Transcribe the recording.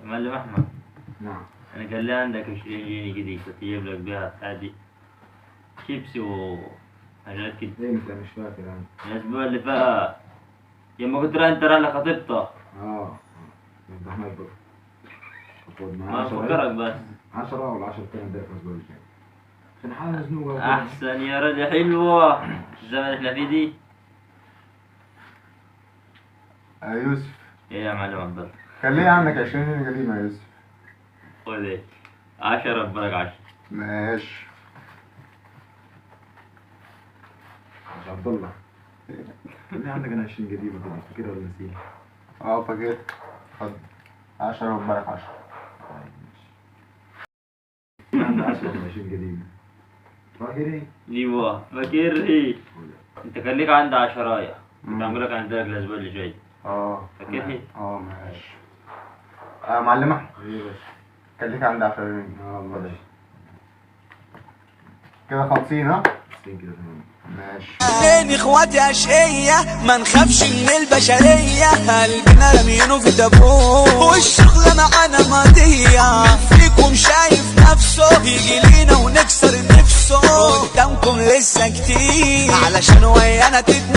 معلم احمد، نعم. انا قال لي عندك 20 جنيه كده كنت جايب لك بيها هذه شيبسي وحاجات كده. امتى؟ مش فاكر انا. الاسبوع اللي فات يوم كنت رايح انت رايح لخطيبتك. انت احمد بقى خد ما معاه 10 بفكرك بس. 10 ولا 10 تاني ده الاسبوع اللي فات عشان حاجه مزنوقه. احسن يا رجل، حلوه الزمن اللي احنا فيه دي. يا يوسف، ايه يا معلم عبد الله؟ كان ليه عندك 20 جنيه قديمة يا يوسف؟ خد ايه 10 ببرك 10. ماشي. مش عبد الله. اللي عندك انا 20 قديمه كده فاكرها ولا نسيها؟ فاكر. خد 10 وبارك 10. عندي 10 ولا 20 قديمه. فاكر ايه؟ ايوه فاكر ايه؟ انت كان ليك عندي 10 كنت عامل لك عندك الاسبوع اللي جاي. فاكر ايه؟ ماشي. معلم احمد، ايه بس؟ كان ليك عندي 10 جنيه. والله كده 50 ها؟ 60 كده تمام. ماشي. اتنين اخواتي اشقية ما نخافش من البشرية، قلبنا رمينه في تابوت والشغلة معانا ماضية. فيكم شايف نفسه يجي لينا ونكسر نفسه، قدامكم لسه كتير علشان ويانا